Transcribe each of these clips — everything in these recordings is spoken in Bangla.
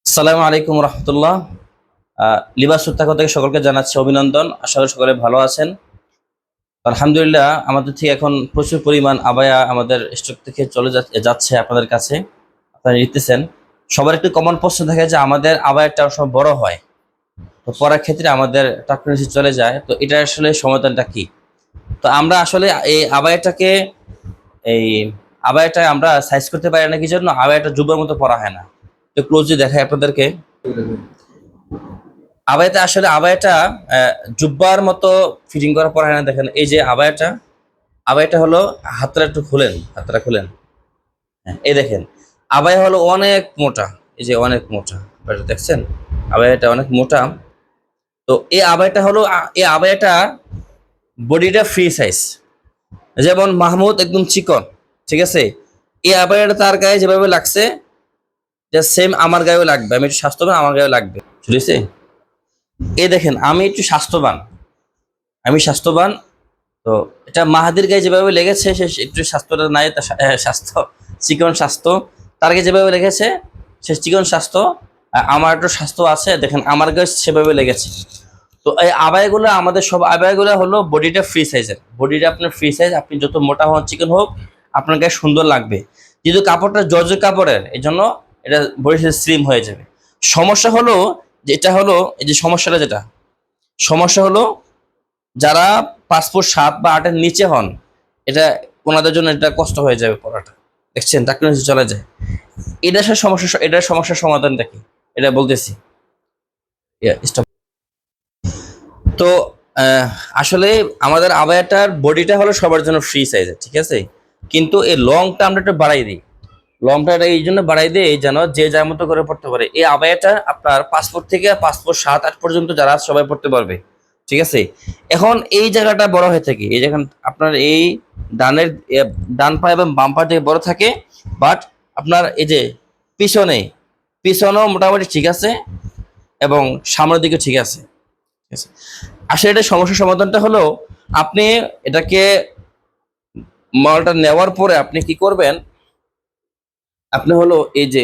আসসালামু আলাইকুম রহমতুল্লাহ। লিবাস সত্যাগ্রহ থেকে সকলকে জানাচ্ছি অভিনন্দন। আশা করি সকলে ভালো আছেন। আলহামদুলিল্লাহ, আমাদের থেকে এখন প্রচুর পরিমাণ আবায়া আমাদের স্টক থেকে চলে যাচ্ছে আপনাদের কাছে, আপনারা নিতেছেন। সবার একটু কমন প্রশ্ন থাকে যে আমাদের আবায়াটা সব বড় হয়, তো পরার ক্ষেত্রে আমাদের টাকা চলে যায়, তো এটা আসলে সমাধানটা কি? তো আমরা আসলে এই আবায়াটা আমরা সাইজ করতে পারি না, কি জন্য আবায়াটা জুব্বার মতো পরা হয় না। তো ক্লোজলি দেখাই আপনাদেরকে। আবায়াটা জুব্বার মতো ফিটিং করা পরা হয় না। দেখেন এই যে আবায়াটা হলো, হাতটা খুলেন। হ্যাঁ, এই দেখেন আবায়া হলো অনেক মোটা। এই যে অনেক মোটা, আপনারা দেখছেন আবায়াটা অনেক মোটা। তো এই আবায়াটা বডিটা ফ্রি সাইজ, যেমন মাহমুদ একদম চিকন, ঠিক আছে। এই আবায়াটা তার গায়ে যেভাবে লাগছে, সেম আমার গায়েও লাগবে। আমি একটু স্বাস্থ্যবান, আমার গায়েও লাগবে, বুঝেছি। এই দেখেন আমি একটু স্বাস্থ্যবান। তো এটা মাহাদির গায়ে যেভাবে লেগেছে, সে একটু স্বাস্থ্যটা নাই, চিকন স্বাস্থ্য। তার গায়ে যেভাবে লেগেছে সে চিকন স্বাস্থ্য, আমার একটু স্বাস্থ্য আছে, দেখেন আমার গায়ে সেভাবে লেগেছে। তো এই আমাদের সব আবায়াগুলো হলো বডিটা ফ্রি সাইজের। বডিটা আপনার ফ্রি সাইজ, আপনি যত মোটা হন চিকন হোক, আপনার গায়ে সুন্দর লাগবে। যেহেতু কাপড়টা জর্জেট কাপড়ের, এই জন্য এটা বডি সাইজ স্লিম হয়ে যাবে। সমস্যা হলো এই যে সমস্যা হলো যারা পাসপোর্ট 7 বা 8-এর নিচে হন, এটা ওনাদের জন্য এটা কষ্ট হয়ে যাবে পড়াটা। দেখছেন টাকা চলে যায়। এটার সমস্যার সমাধানটা কি এটা বলতেছি। স্টপ। তো আসলে আমাদের আবায়াটার বডিটা হলো সবার জন্য ফ্রি সাইজের, ঠিক আছে। কিন্তু এই লং টার্মটা একটু বাড়াই দিই। লং টার্মটা এই জন্য বাড়াই দিই যেন যে যার মতো করে পড়তে পারে। এই আবায়াটা আপনার পাসপোর্ট থেকে পাসপোর্ট 7-8 পর্যন্ত যারা সবাই পড়তে পারবে, ঠিক আছে। এখন এই জায়গাটা বড় হয়ে থাকে, এই যেখানে আপনার এই ডান পা এবং বাম পা থেকে বড় থাকে, বাট আপনার এই যে পিছনেও মোটামুটি ঠিক আছে এবং সামনের দিকে ঠিক আছে, ঠিক আছে। আসলে এটা সমস্যার সমাধানটা হলো, আপনি এটাকে মালটা নেওয়ার পরে আপনি কি করবেন, আপনি হলো এই যে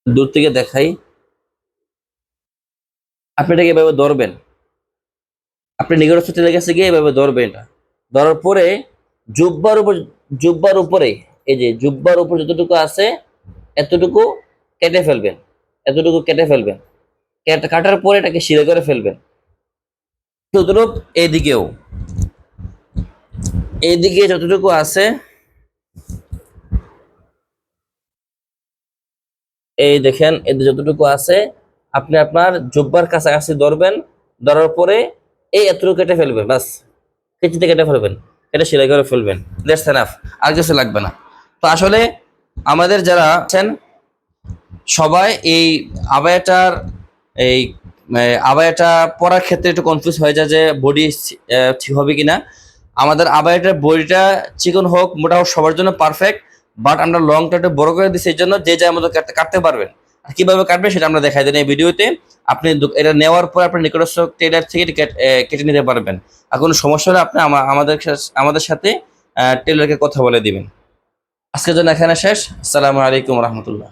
দূর থেকে দেখাই, আপনি এটাকে এভাবে ধরবেন। আপনি নিকটস্থ গেছে গিয়ে এভাবে ধরবেন। এটা ধরার পরে জুব্বার উপর জুব্বার উপরে এই যে জুব্বার উপর যতটুকু আছে এতটুকু কেটে ফেলবেন। কাটার পরে এটাকে সিধা করে ফেলবেন। তদ্রুপ এইদিকে যতটুকু আছে, এই দেখেন এদের যতটুকু আছে, আপনি আপনার জুব্বার কাছাকাছি ধরবেন। ধরার পরে এই এতটুকু কেটে ফেলবেন, বাস। কেচিতে কেটে ফেলবেন, কেটে সেলাই করে ফেলবেন। দ্যাটস এনাফ, আর কিছু লাগবে না। তো আসলে আমাদের যারা আছেন সবাই এই আবায়াটার এই আবায়াটা পরার ক্ষেত্রে একটু কনফিউজ হয়ে যায় যে বডি ঠিক হবে কিনা। আমাদের আবায়াটার বডিটা চিকন হোক মোটা হোক সবার জন্য পারফেক্ট, বাট আমরা লংটা একটু বড় করে দিচ্ছি, এই জন্য যে যার মতো কাটতে পারবেন। আর কিভাবে কাটবে সেটা আমরা দেখাই দিই এই ভিডিওতে। আপনি এটা নেওয়ার পর আপনি নিকটস্থ টেলার থেকে কেটে নিতে পারবেন। আর কোনো সমস্যা হলে আপনি আমাদের সাথে টেলারকে কথা বলে দিবেন। আজকের জন্য এখানে শেষ। আসসালামু আলাইকুম রহমতুল্লাহ।